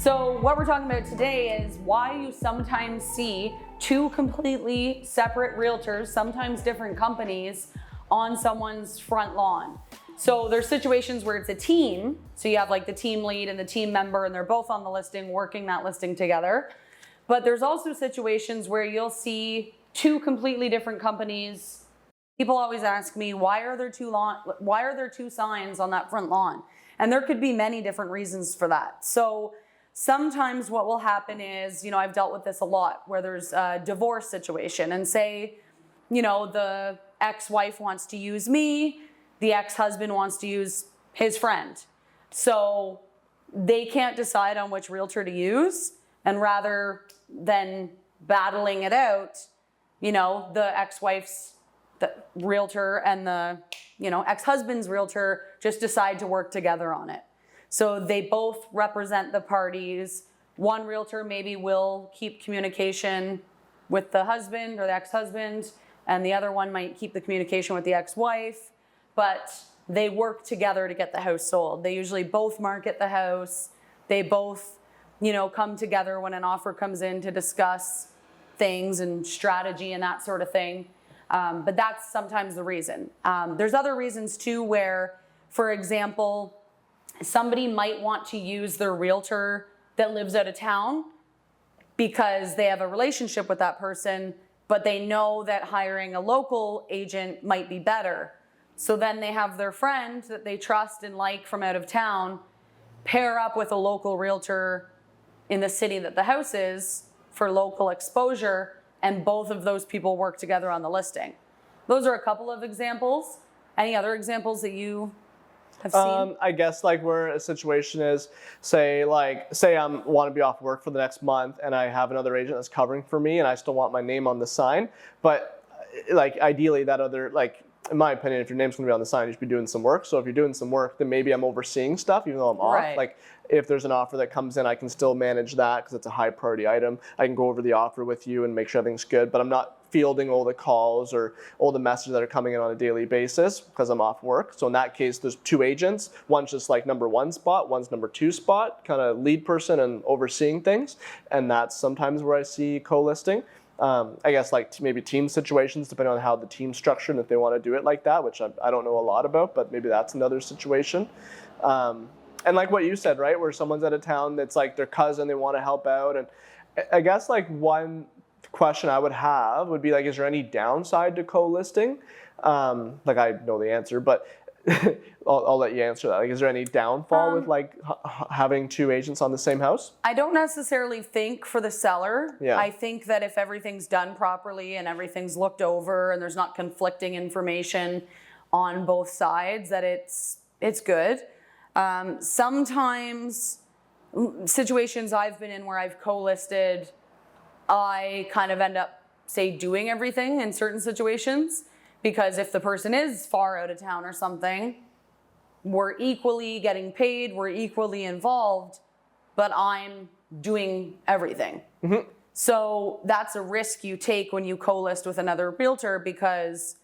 So what we're talking about today is why you sometimes see two completely separate realtors, sometimes different companies, on someone's front lawn. So there's situations where it's a team. So you have like the team lead and the team member, and they're both on the listing, working that listing together. But there's also situations where you'll see two completely different companies. People always ask me, why are there two signs on that front lawn? And there could be many different reasons for that. So sometimes what will happen is, I've dealt with this a lot, where there's a divorce situation and say, the ex-wife wants to use me, the ex-husband wants to use his friend. So they can't decide on which realtor to use, and rather than battling it out, the ex-wife's realtor and the ex-husband's realtor just decide to work together on it. So they both represent the parties. One realtor maybe will keep communication with the husband or the ex-husband, and the other one might keep the communication with the ex-wife, but they work together to get the house sold. They usually both market the house. They both, come together when an offer comes in to discuss things and strategy and that sort of thing. But that's sometimes the reason. There's other reasons too, where, for example, somebody might want to use their realtor that lives out of town because they have a relationship with that person, but they know that hiring a local agent might be better. So then they have their friend that they trust and like from out of town pair up with a local realtor in the city that the house is for local exposure, and both of those people work together on the listing. Those are a couple of examples. Any other examples that you have seen? I guess like where a situation is, say I want to be off work for the next month and I have another agent that's covering for me and I still want my name on the sign, but like ideally that other, like in my opinion, if your name's going to be on the sign, you should be doing some work. So if you're doing some work, then maybe I'm overseeing stuff even though I'm off. Right. Like if there's an offer that comes in, I can still manage that because it's a high priority item. I can go over the offer with you and make sure everything's good, but I'm not fielding all the calls or all the messages that are coming in on a daily basis because I'm off work. So in that case, there's two agents. One's just like number one spot, one's number two spot, kind of lead person and overseeing things. And that's sometimes where I see co-listing. I guess like maybe team situations, depending on how the team's structured and if they want to do it like that, which I don't know a lot about, but maybe that's another situation. And like what you said, right, where someone's out of town that's like their cousin, they want to help out. And I guess like one question I would have would be like, is there any downside to co-listing? Like I know the answer, but I'll let you answer that. Like, is there any downfall with like having two agents on the same house? I don't necessarily think for the seller. Yeah. I think that if everything's done properly and everything's looked over and there's not conflicting information on both sides, that it's good. Sometimes situations I've been in where I've co-listed, I kind of end up, say, doing everything in certain situations, because if the person is far out of town or something, we're equally getting paid, we're equally involved, but I'm doing everything. Mm-hmm. So that's a risk you take when you co-list with another realtor, because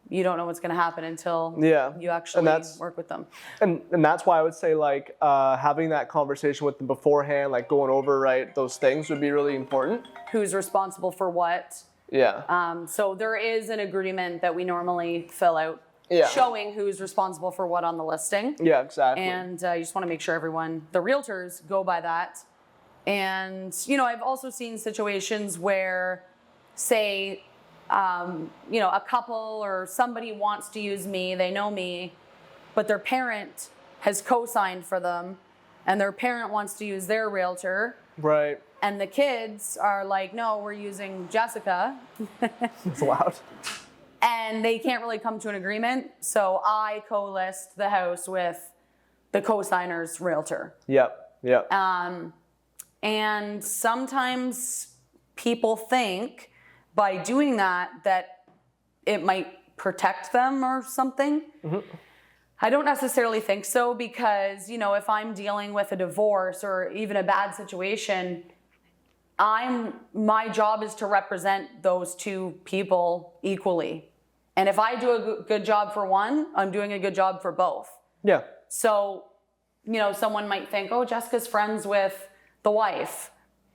you don't know what's going to happen until you actually work with them. And that's why I would say like having that conversation with them beforehand, like going over those things would be really important. Who's responsible for what? Yeah. So there is an agreement that we normally fill out showing who's responsible for what on the listing. Yeah, exactly. And you just want to make sure the realtors go by that. And, I've also seen situations where, say, a couple or somebody wants to use me, they know me, but their parent has co-signed for them and their parent wants to use their realtor. Right. And the kids are like, no, we're using Jessica. It's loud. And they can't really come to an agreement. So I co-list the house with the co-signer's realtor. Yep. And sometimes people think by doing that it might protect them or something. Mm-hmm. I don't necessarily think so, because, if I'm dealing with a divorce or even a bad situation, my job is to represent those two people equally. And if I do a good job for one, I'm doing a good job for both. Yeah. So, someone might think, oh, Jessica's friends with the wife.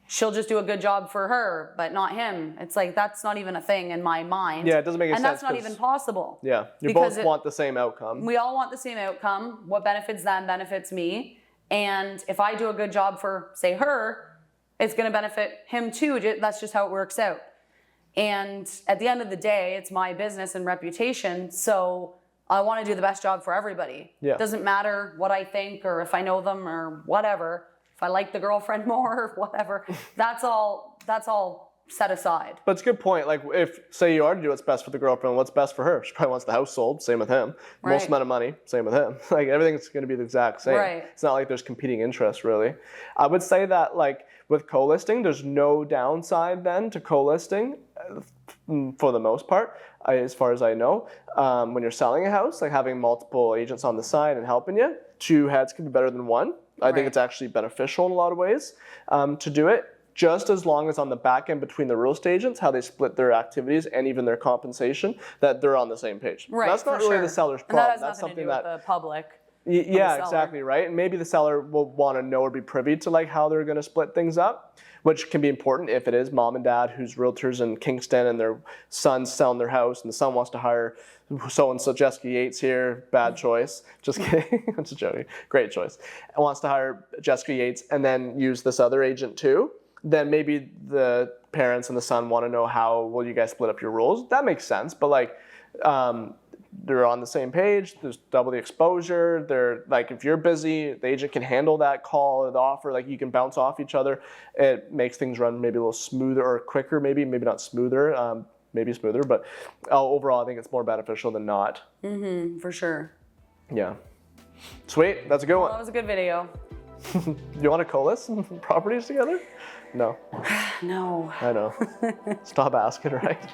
She'll just do a good job for her, but not him. It's like, that's not even a thing in my mind. Yeah, it doesn't make any sense. And that's not even possible. Yeah, you both want the same outcome. We all want the same outcome. What benefits them benefits me. And if I do a good job for, say, her, it's going to benefit him too. That's just how it works out. And at the end of the day, it's my business and reputation. So I want to do the best job for everybody. Yeah. It doesn't matter what I think or if I know them or whatever. If I like the girlfriend more or whatever, that's all set aside. But it's a good point. Like, if, say, you are to do what's best for the girlfriend, what's best for her? She probably wants the house sold. Same with him. Right. Most amount of money. Same with him. Like, everything's going to be the exact same. Right. It's not like there's competing interests, really. I would say that, like, with co-listing, there's no downside then to co-listing for the most part, as far as I know. When you're selling a house, like having multiple agents on the side and helping you, 2 heads can be better than 1. I think it's actually beneficial in a lot of ways to do it, just as long as on the back end between the real estate agents, how they split their activities and even their compensation, that they're on the same page. Right, that's not really the seller's problem. And that has that's nothing something to do with the public. Yeah, exactly, right? And maybe the seller will want to know or be privy to like how they're going to split things up, which can be important if it is mom and dad who's realtors in Kingston and their son's selling their house and the son wants to hire so-and-so. Jessica Yates here, bad choice. Just kidding, I'm just joking. Great choice. And wants to hire Jessica Yates and then use this other agent too. Then maybe the parents and the son want to know how will you guys split up your roles. That makes sense, but like, they're on the same page, there's double the exposure, they're like, if you're busy, the agent can handle that call or the offer, like you can bounce off each other. It makes things run maybe a little smoother or quicker, maybe not smoother, maybe smoother, but overall I think it's more beneficial than not. For sure. Yeah. Sweet, that's a good Well, one. that was a good video. You want to co-list properties together? No. No. I know. Stop asking, right?